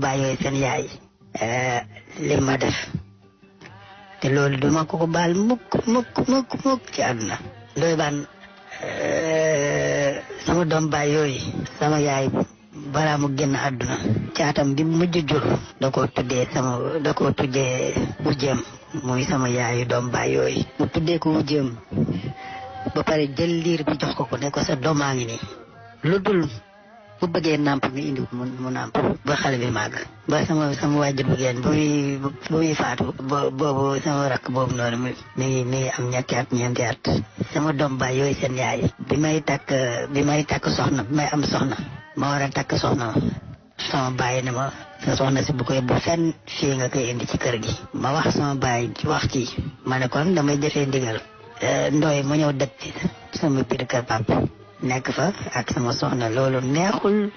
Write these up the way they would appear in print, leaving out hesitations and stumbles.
bàyyooy seen yaay li ma def te loolu duma ko baal mukk ci àdduna Ndoye Bane sama doom baay yooyu sama yaay balaa mu génn àdduna caatam bi mujj jur da koo tuddee wujjeem muy sama yaayu doom baay yooyu mu tuddee ko wujjeem ba pare jël liir bi jox ko ne ko sa doomaa ngi nii lu dul bu bëggee nàmp nga indi ko mu nàmp ba xale bi màgg ba sama waajur bu génn bu muy faatu boobu sama rakk boobu noonu mi ngi am ñeenti at sama doom baay yooyu seen yaay bi may takk soxna bi may am soxna ma war a takk soxna sama baay ne ma sa soxna si bu koy bu fenn fii nga koy indi ci kër gi ma wax sama baay wax ci ma ne kon damay defee ndigal Ndoye ma ñëw dëkk ci sama biir kër pap nekk fa ak sama soxna loolu neexul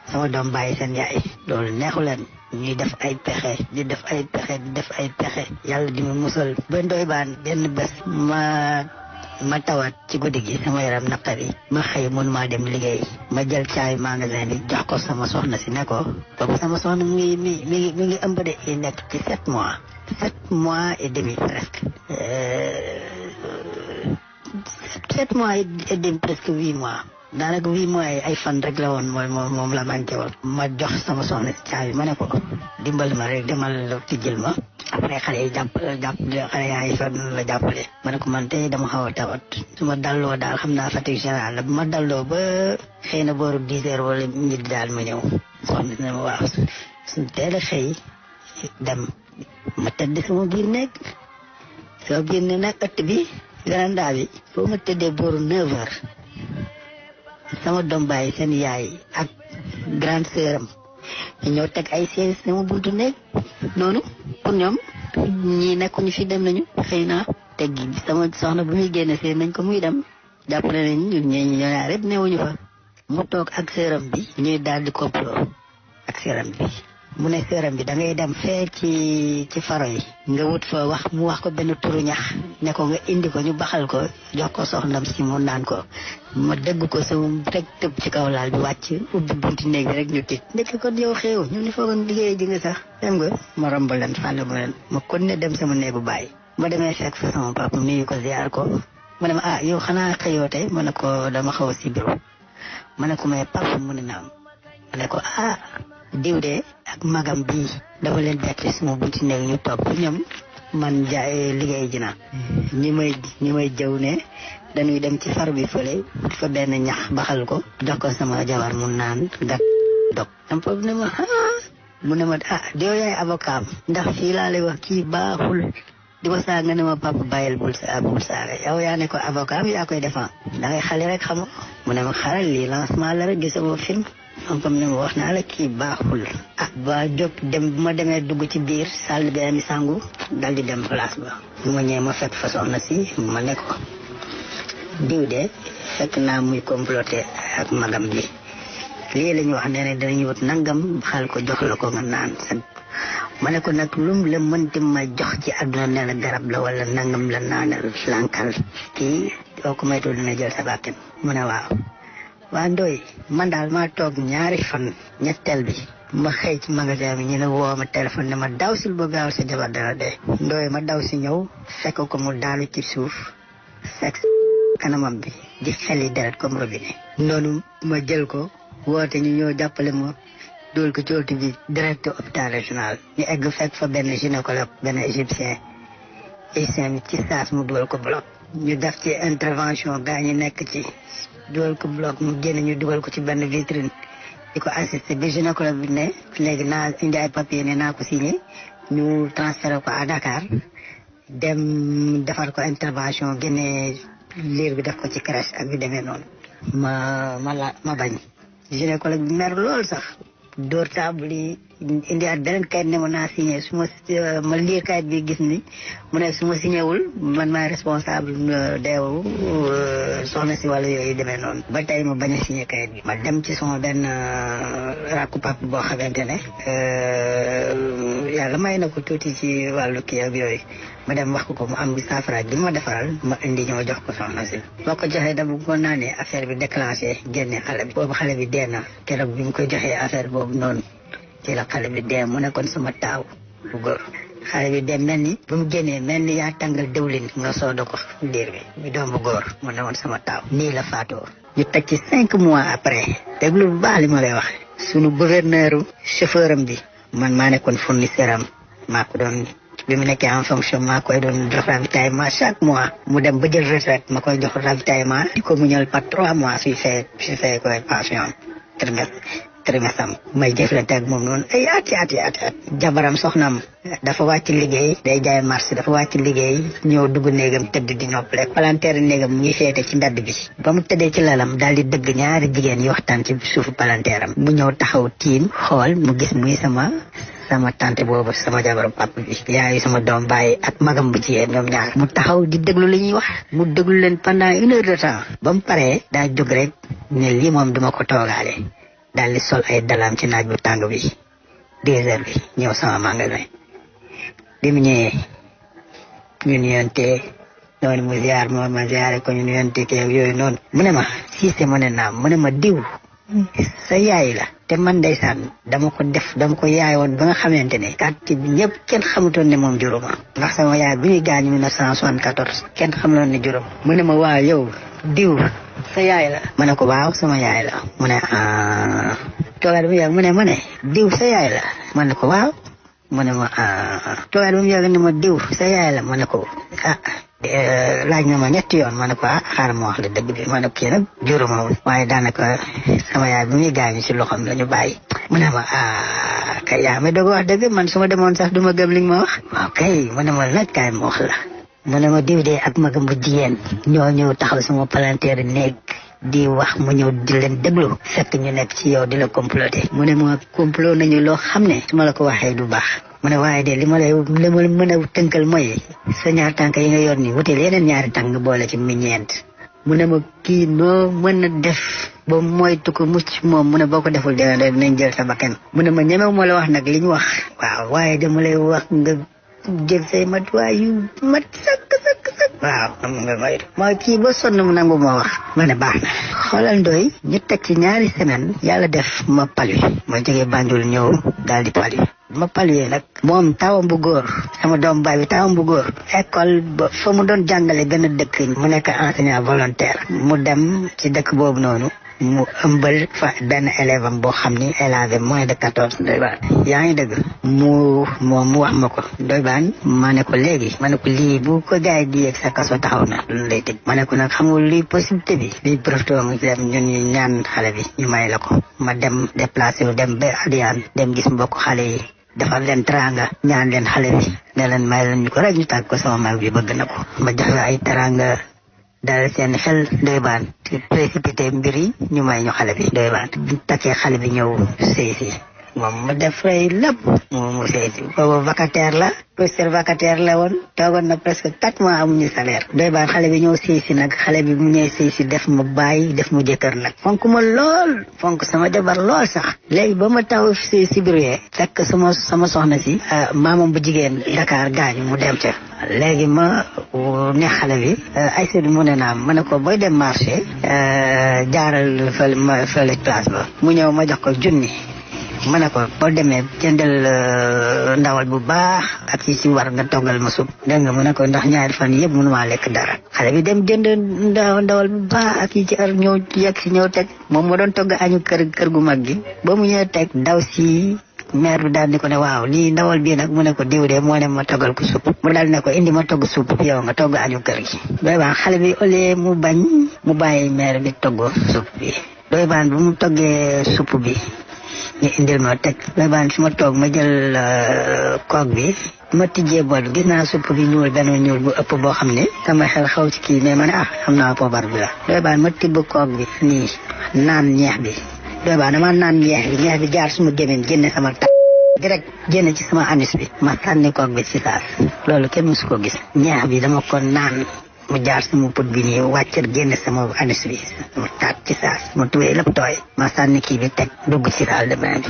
sama doom bàyyi seen yaay loolu neexul leen ñuy def ay pexe di def ay pexe yàlla di ma musal ba Ndoye Bane benn bés ma tawat ci guddi gi sama yaram naqari ma xëy mun maa dem liggéey ma jël caabi magasin bi jox ko sama soxna si ne ko boobu sama soxna mi ngi ëmb de yi nekk ci 7 mois et demi presque 7 mois et demi presque 8 mois daanaka 8 mois yi ay fan rek la woon moom la manqué woon ma jox sama soxna si caabi ma ne ko dimbali ma rek demal tijjil ma après xale yi xale yaa ngi sonn la jàppale ma ne ko man tey dama xaw a tawat su ma dalloo daal xam naa fatigue générale la bu ma dalloo ba xëy na booru 10 heures wala midi daal ma ñëw soxna si ne ma waaw su teel a xëy dem ma tëdd sama biir nekk nag ëtt bi veranda bi foo ma tëddee booru 9 heures sama doom bàyyi seen yaay ak grande sœuram ñoo teg ay chaise sama buntu nekk noonu pour ñoom ñii nekkuñu fi dem nañu xëy na teg sama soxna bu muy génne seen nañ ko muy dem jàppale nañ ñun ñoo ñaar rek newuñu fa mu toog ak sœuram bi ñuy daal di complot ak sœuram bi mu ne sœuram bi da ngay dem fee ci faro yi nga wut fa mu wax ko benn turu ñax ne ko nga indi ko ñu baxal ko jox ko soxnam si mu naan ko ma dégg ko sama rek tëb ci kaw laal bi wàcc ubbi bunti néeg bi rek ñu tiit ndekk kon yow xeew ñu ni foogoon liggéey ji nga sax dem nga ma romb leen fàlle mu leen ma kon ne dem sama néegu bàyyi ma demee fekk fa sama papa nuyu ko ziar ko mu ne ma yow xanaa xëyoo tey ma ne ko dama xaw a si bureau ma ne ko mais papa mu ne naam ma ne ko diw de ak magam bii dafa leen bett suma bunti néeg ñu topp ñoom man jaay liggéey ji na ñi may jëw ne dañuy dem ci far bi fële fa benn ñax baxal ko jox ko sama jabar mu naan gat dog am foofu ne ma mu ne ma diw yaay avocat ndax fii laa lay wax kii baaxul di ko saa nga ne ma papa bàyyil bul saaga yow yaa ne ko avocat yaa koy défend da ngay xale rek xamoo mu ne ma xaral lii lancement la rek gisama film am comme ne ma wax naa la kii baaxul ba jóg dem bu ma demee dugg ci biir salle bi mi sangu dal di dem place ba bu ma ñëwee ma fekk fa soxna si ma ne ko diw de fekk naa muy comploté ak magam bi lii la ñu wax nee na danañu wut nangam xal ko jox la ko nga naan ma ne ko nag lum la mënti ma jox ci àdduna nee na garab la wala nangam la naanal lankal kii doo ko maytu dina jël sa bàkken mu ne waaw Ndoye man daal maa toog ñaari fan ñetteel bi ma xëy ci magasin bi ñu ne woo ma téléphone ne ma daw sil ba gaaw sa jabar dana dee Ndoye ma daw si ñëw fekk ko mu daanu ci suuf fekk kanamam bi di xeli deret comme robinet noonu ma jël ko woote ñu ñëw jàppale ma dool ko ci oto bi direct hôpital régional ñu egg fekk fa benn gynécologue benn égyptien ci saas mu dugal ko bloc ñu def ci intervention gaa ñi nekk ci dugal ko bloc mu génn ñu dugal ko ci benn vitrine di ko assister bi gynécologue bi ne léegi naa indi ay papier ne naa ko signé ñu transféré ko à Dakar dem defar ko intervention génne liir bi def ko ci crèche ak bi demee noonu ma bañ gynécologue bi mer lool sax dóor table yi indi at beneen kayit ne ma naa signé su ma liir kayit bi gis ni mu ne su ma signé wul man maay responsable deewu soxna si wàllu yooyu demee noonu ba tey ma bañ a signé kayit bi ma dem ci sama benn rakku pap boo xamante ne yàlla may na ko tuuti ci wàllu kii ak yooyu ma dem wax ko mu am bi saafara gi ma defaral ma indi ñoo jox ko soxna si boo ko joxee dama ko naanee affaire bi déclenché génne xale bi boobu xale bi dee na keroog bi mu koy joxee affaire boobu noonu ci la xale bi dee mu nekkoon sama taaw bu góor xale bi dem mel ni bu mu génnee mel ni yaa tàngal dëwlin nga soodo ko diir bi doom bu góor mu ne woon sama taaw nii la faatoo ñu teg ci 5 mois après déglu bu baax li ma lay wax sunu gouverneur chauffeur am bi man maa nekkoon fournisseur am maa ko doon bi mu nekkee en fonction maa koy doon jox ravitaillement chaque mois mu dem ba jël retraite ma koy jox ravitaillement di ko muñal par 3 mois suy fay koy pension trimestre am may jëflante ak moom noonu ay ati jabaram soxnaam dafa wàcc liggéey day jaay marché dafa wàcc liggéey ñëw dugg néegam tëdd di noppale palanteer néegam mu ngi féete ci ndadd bi ba mu tëddee ci lalam daal di dëgg ñaari jigéen yi waxtaan ci suufu palanteeram mu ñëw taxaw tiim xool mu gis muy sama tante boobu sama jabaru papa bi yaayu sama doom bàyyi ak magam bu jigéen ñoom ñaar mu taxaw di déglu li ñuy wax mu déglu leen pendant 1 heure de temps ba mu paree daa jóg rek ne lii moom duma ko toogaale daal di sol ay dalam ci naaj bu tàng bi 2 heures bi ñëw sama magasin bi mu ñëwee ñu nuyonte noonu mu ziar ma ziare ko ñu nuyonte ke yooyu noonu mu ne ma Cissé mu ne naam mu ne ma diw sa yaay la te man ndeysaan dama ko yaay woon ba nga xamante ne quartier bi ñëpp kenn xamutoon ne moom juróoma ndax sama yaay bi ñuy gaañu 1974 kenn xamuloon ne juróom mu ne ma waaw yow diw sa yaay la ma ne ko waaw sama yaay la mu ne toogaat bu yàgg mu ne diw sa yaay la ma ne ko waaw mu ne ma toogaat bu yàgg ne ma diw sa yaay la ma ne ko laaj na ma ñetti yoon ma ne ko xaaral ma wax la dëgg bi ma ne kii nag juróoma waaye daanaka sama yaay bi muy gaañu si loxoom la ñu bàyyi mu ne ma kay yaa ma doog wax dëgg man su ma demoon sax du ma gëm li nga ma wax waaw kay mu ne ma nag kaay ma wax la mu ne ma diw de ak magam bu jigéen ñoo ñëw taxaw sama palanteer néeg di wax mu ñëw di leen déglu fekk ñu nekk ci yow di la comploter mu ne ma complot nañu loo xam ne su ma la ko waxee du baax mu ne waaye de li ma mën a tënkal mooy sa ñaar tànk yi nga yor ni wutil yeneen ñaari tànk nga boole ci mi ñeent mu ne ma kii noo mën a def ba moytu ko mucc moom mu ne boo ko deful dinañ jël sa bakkan mu ne ma ñemew ma la wax nag li ñu wax waaw waaye dama lay wax nga jël say matuwaay yu mat sakk waaw xam nga mooy kii ba sonn mu nangu moo wax ma ne baax na xoolal Ndoye ñu teg ci 2 semaines yàlla def ma palu ma jógee Banjul ñëw daal di palu ma paluwee nag moom taawam bu góor sama doom baay bi taawam bu góor école ba fa mu doon jàngale benn dëkk mu nekk enseignant volontaire mu dem ci dëkk boobu noonu mu ëmbal fa benn élève am boo xam ni elle avait moins de 14 Ndoye Bane yaa ngi dëgg mu wax ma ko Ndoye Bane ma ne ko léegi ma ne ko lii bu ko gaay di yegg sa kaso taxaw na lu lay tëj ma ne ko nag xamul luy possibilité bi liy profité mu dem ñun ñu ñaan xale bi ñu may la ko ma dem déplacé wu dem ba Adiane dem gis mbokk xale yi defal leen teranga ñaan leen xale bi ne leen may leen ñu ko rek ñu tàgg ko sama mag bi bëgg na ko ma jox la ay teranga daal seen xel Ndoye Bane ci précipité mbir yi ñu may ñu xale bi Ndoye Bane bu takkee xale bi ñëw sëy si moom mu def fay lépp mu sëy si boobu vacataire la professeur vacataire la woon toogoon na presque 4 mois amuñu salaire Ndoye Bane xale bi ñëw sëy si nag xale bi mu ñëw sëy si def ma bàyyi def mu jëkkër nag fonk ma lool fonk sama jabar lool sax léegi ba ma taw sëy si biir fekk sama soxna si maamam bu jigéen Dakar gaañu mu dem ca léegi ma ne xale bi ay sëñ mu ne naam ma ne ko booy dem marché jaaral fële place ba mu ñëw ma jox ko 1,000 ma ne ko boo demee jëndal ndawal bu baax ak ci war nga toggal ma sup dégg nga mu ne ko ndax ñaari fan yëpp mënumaa lekk dara xale bi dem jënd ndawal bu baax ak yi ci ñëw yegg si ñëw teg moom moo doon togg añu kër gu mag gi ba mu ñëw teg daw si maire bi daal di ko ne waaw lii ndawal bii nag mu ne ko diw de moo ne ma toggal ko supp mu daal ne ko indi ma togg supp yow nga togg añu kër gi Ndoye Bane xale bi au lieu mu bañ mu bàyyi maire bi togg supp bi Ndoye Bane bu mu toggee supp bi ñu indil ma teg Ndoye Bane fi ma toog ma jël koog bi ma tijjee bool gis naa supp bi ñuul benn ñuul bu ëpp boo xam ne sama xel xaw ci kii mais ma ne xam naa poobar bi la Ndoye Bane ma tibb koog bi nii naan ñeex bi Ndoye Bane dama naan ñeex bi jaar suma gémmiñ génne sama direct génne ci sama anus bi ma sànni koog bi ci saas loolu kenn musu ko gis ñeex bi dama ko naan mu jaar sama put bi nii wàccal génn sama anus bi mu taat ci saas mu tuwee lépp tooy ma sànni kii bi teg dugg ci salle de bain bi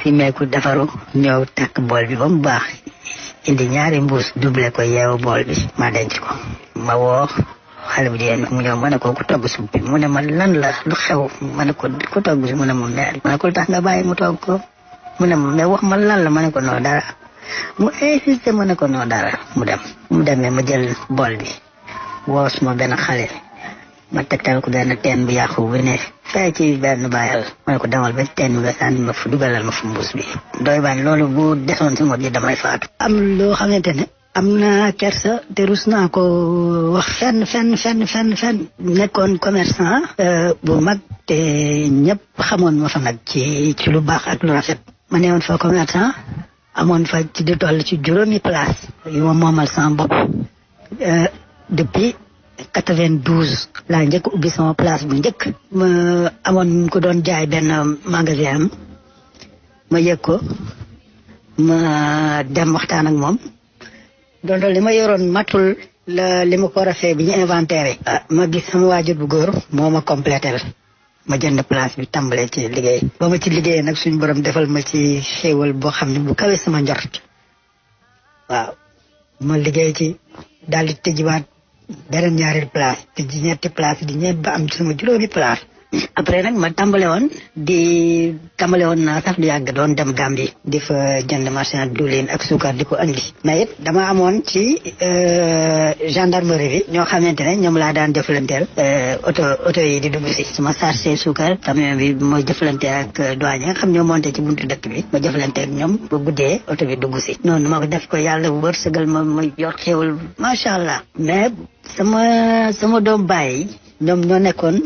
si meeku defaru ñëw takk bool bi ba mu baax indi ñaari mbuus doublé ko yeewu bool bi ma denc ko ma woo xale bu jigéen mu ñëw ma ne ko ku togg suuf bi mu ne ma lan la lu xew ma ne ko ku togg si mu ne ma mère ma ne ko lu tax nga bàyyi mu togg ko mu ne ma mais wax ma lan la ma ne ko noo dara mu insisté ma ne ko noo dara mu demee ma jël bool bi woo suma benn xale ma tegtal ko benn teen bu yàqu bu ne fay ci benn bàyyal ma ne ko demal ba teen bi nga sànni ma fu dugalal ma fu mbuus bi doy baan loolu bu desoon si ma bi damay faatu am loo xamante ne am naa kersa te rus naa ko wax fenn nekkoon commerçant bu mag te ñëpp xamoon ma fa nag ci lu baax ak lu rafet ma newoon fa commerçant amoon fa ci di toll ci juróomi place yu ma moomal sama bopp depuis 92 laa njëkk ubbi sama place bu njëkk ma amoon ko doon jaay benn magasin am ma yëg ko ma dem waxtaan ak moom doon li ma yoroon matul li ma ko rafet bi ñu inventaire ma gis sama waajur bu góor moo ma complété ma jënd place bi tàmbalee ci liggéey ba ma ci liggéeyee nag suñu borom defal ma ci xéewal boo xam ne bu kawe sama njort waaw ma liggéey ci daal di tëjiwaat beneen ñaari place tëji ñetti place di ñeent ba am sama juróomi place après nag ma tàmbale woon naa sax lu yàgg doon dem Gambie di fa jënd marchandise diwlin ak suukar di ko andi mais it dama amoon ci gendarmerie bi ñoo xamante ne ñoom laa daan jëflanteel oto yi di dugg si su ma chargé suukar camion bi ma jëflante ak douane nga xam ñoo monté ci buntu dëkk bi ma jëflante ak ñoom ba guddee oto bi dugg si noonu ma ko def ko yàlla wërsëgal ma yor xéewal macha allah mais sama doom bàyyi ñoom ñoo nekkoon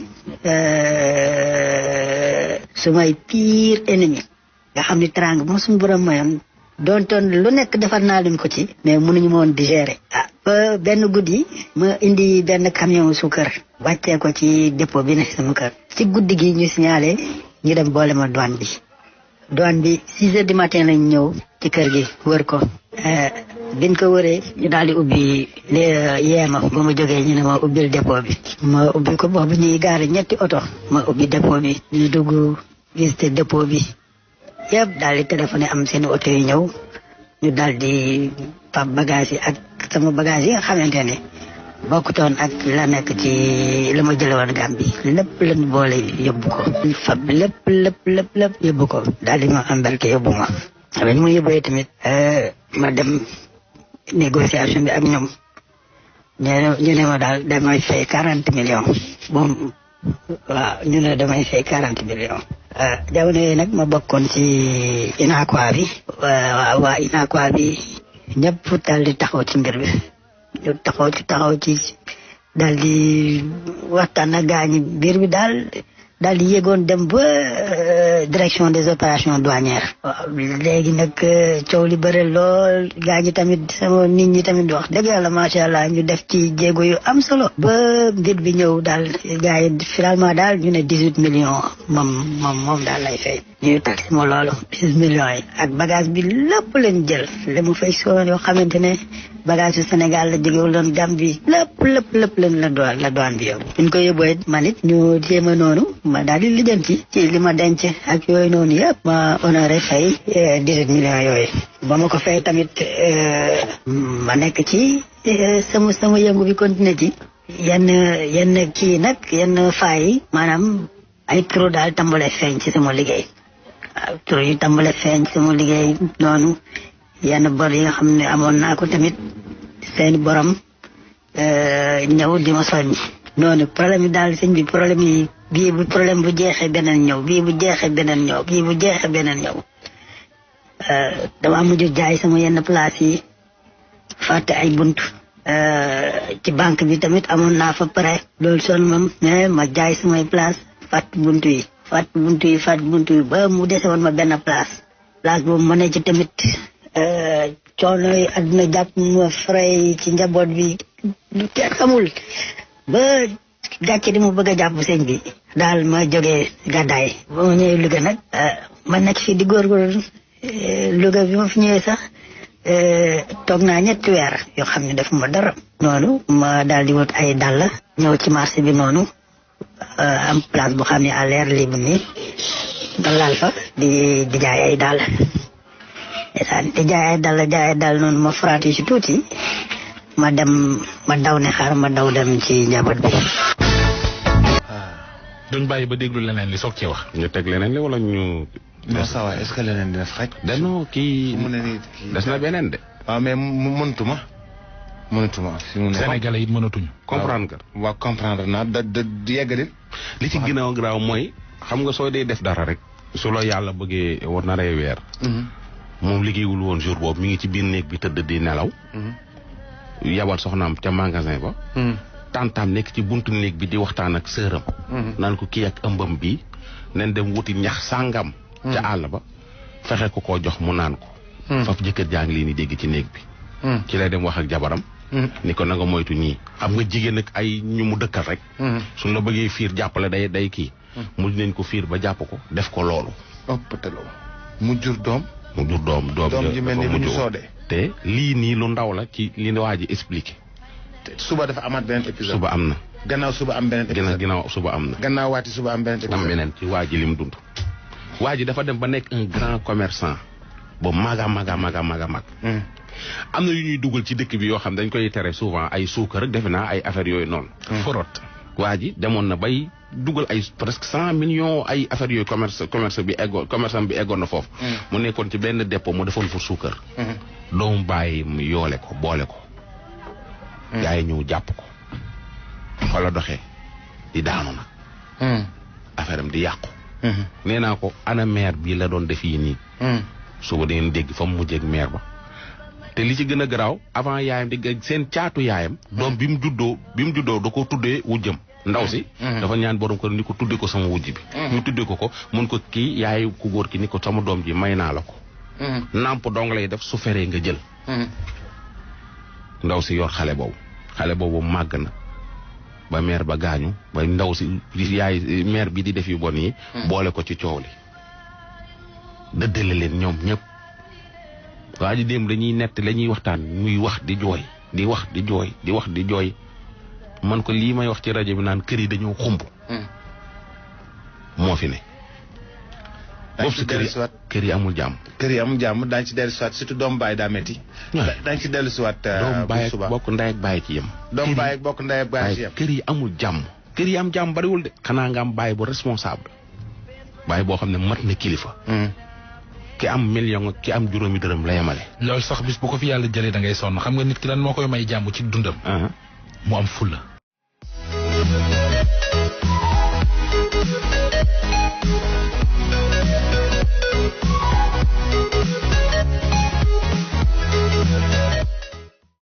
sumay pire ennemi nga xam ni trang moom suñu borom mayoon doontoon lu nekk defar naa leen ko ci mais mënuñu ma woon digérer ba benn guddi ma indi benn camion suukar wàccee ko ci dépôt bi ne sama kër ci guddi gi ñu signalé ñu dem boole ma douane bi 6 heures du matin lañ ñëw ci kër gi wër ko biñ ko wëree ñu daal di ubbi yeema ba ma jógee ñu ne ma ubbil dépôt bi ma ubbi ko boobu ñuy gaari ñetti oto ma ubbi dépôt bi ñu dugg visité dépôt bi yëpp daal di téléphoné am seen oto yi ñëw ñu daal di fab bagage yi ak sama bagage yi nga xamante ne bokkutoon ak la nekk ci la ma jële woon Gambie lépp lañ boole yóbbu ko fab lépp yóbbu ko daal di ma embarqué yóbbu ma avec mu yóbbee tamit ma dem négociation bi ak ñoom ñu ne ma daal damay fay 40 millions moom waaw ñu ne damay fay 40 millions jamono yooyu nag ma bokkoon ci UNACOIS bi waa UNACOIS bi ñëpp daal di taxaw ci mbir bi ñu taxaw ci daal di waxtaan ak gaañi mbir bi daal di yéegoon dem ba direction des opérations douanières waaw léegi nag coow li bëri lool gaañi tamit sama nit ñi tamit wax dëgg yàlla macha allah ñu def ci jéego yu am solo ba mbir bi ñëw daal gars yi finalement daal ñu ne 18 millions moom daal lay fay ñuy taxi ma loolu 18 millions yi ak bagage bi lépp lañ jël li mu fay soo yoo xamante ne bagage yu Sénégal la jógewul doon Gambie lépp lañ la douane bi yóbbu buñ ko yóbboo man it ñu jéema noonu ma daal di lijjanti ci li ma denc ak yooyu noonu yëpp ma honoré fay 18 millions yooyu ba ma ko fay tamit ma nekk ci sama yëngu bi continué ci yenn kii nag yenn faay yi maanaam ay trou daal tàmbale feeñ ci sama liggéey waaw trou yi tàmbale feeñ ci sama liggéey noonu yenn bor yi nga xam ne amoon naa ko tamit seen borom ñëw di ma soññ noonu problème yi daal sëñ bi problème yi bii bu problème bu jeexee beneen ñëw bii bu jeexee beneen ñëw dama mujj jaay sama yenn place yi fàtte ay bunt ci banque bi tamit amoon naa fa pare loolu son moom mais ma jaay samay place fàtte buntu yi ba mu dese woon ma benn place boobu ma ne ci tamit coono yi àdduna jàpp ma fray ci njaboot bi lu kenn xamul ba gàcce di mu bëgg a jàpp sëñ bi daal ma jógee gàddaay ba ma ñëwee Louga nag ma nekk fii di góorgóorlu Louga bi ma fi ñëwee sax toog naa ñetti weer yoo xam ne defuma dara. noonu ma daal di wut ay dàll ñëw ci marché bi noonu am place boo xam ne à l'air libre nii nga laal fa di jaay ay dàll. di jaay ay dàll noonu ma fraati ci tuuti ma daw ne xaar ma daw dem ci njaboot bi. duñ bàyyi ba déglu leneen li soog cee wax. ñu teg leneen li wala ñu. non ça va est-ce que leneen dina xaj. danoo kii des na beneen de. waaw mais mënatuma. fi mu ne Sénégalais yi mënatuñu. comprendre nga. waaw comprendre naa da yeggali. li ci gën a garaaw mooy xam nga soo dee def dara rek. su la yàlla bëggee war na rey weer. moom liggéeyul woon jour boobu mi ngi ci biir néeg bi tëdd di nelaw. yabal soxnaam ca magasin ba. tantam nekk ci buntu néeg bi di waxtaan ak sëram. naan ko kii ak ëmbam bi nen dem wuti ñax sàngam. ca àll ba fexe ko koo jox mu naan ko. faf jëkkër jaa ngi leen di dégg ci néeg bi. ci lay dem wax ak jabaram. ni ko na nga moytu ñii xam nga jigéen ak ay ñu mu dëkkal rek. suñ la bëggee fiir jàppale day kii. mu dinañ ko fiir ba jàpp ko def ko loolu. mu jur doom ji mel ni lu ñu soodee. te lii nii lu ndaw la ci li waa ji expliqué. suba dafa amaat beneen épisode. suba am na. gannaaw suba am beneen épisode. gannaaw suba am na. gannaaw waati suba am beneen épisode. am beneen ci waa ji li mu dund. waa ji dafa dem ba nekk un grand commerçant ba mag. am na yu ñuy dugal ci dëkk bi yoo xam dañ koy tere souvent ay suukar rek defe naa ay affaires yooyu noonu. forot waa ji demoon na bay dugal ay presque 100 millions ay affaires yooyu commerçant bi eggoon na foofu. mu nekkoon ci benn dépôt mu defoon fa suukar. doomu bàyyi mu yoole ko boole ko. gaa yi ñëw jàpp ko. fa la doxee di daanu nag. affaire am di yàqu. nee naa ko ana maire bii la doon def yi nii. suba da ngeen dégg fa mu mujjee ak maire ba. te li ci gën a garaaw avant yaayam di seen caatu yaayam. doom bi mu juddoo da ko tuddee wujjam. ndaw si. dafa ñaan borom kër ni ko tuddee ko sama wujj bi. ñu tuddee ko mun ko kii yaay ku góor ki ni ko sama doom ji may naa la ko. nàmp dong lay def su feree nga jël. ndaw si yor xale boobu màgg na ba maire ba gaañu ba ndaw si yaay maire bi di def yu bon yi. boole ko ci coow li. dëddale leen ñoom ñëpp. waa ji démb dañuy nett la ñuy waxtaan muy wax di jooy di wax di jooy man ko lii may wax ci rajo bi naan kër yi dañoo xumb. moo fi ne. boobu si kër yi amul jàmm. daañu ci dellusiwaat surtout doomu baay daa métti. daañu ci dellusiwaat. doomu baay ak bokk ndey ak baay ci yem. doomu baay ak bokk ndey ak baay ci yem. kër yi amul jàmm. kër yi am jàmm bariwul de. xanaa nga am baay bu responsable. baay boo xam ne mat na kilifa. ki am million ki am juróomi dërëm la yemale. loolu sax bis bu ko fi yàlla jëlee da ngay sonn xam nga nit ki lan moo koy may jàmm ci dundam. mu am fulla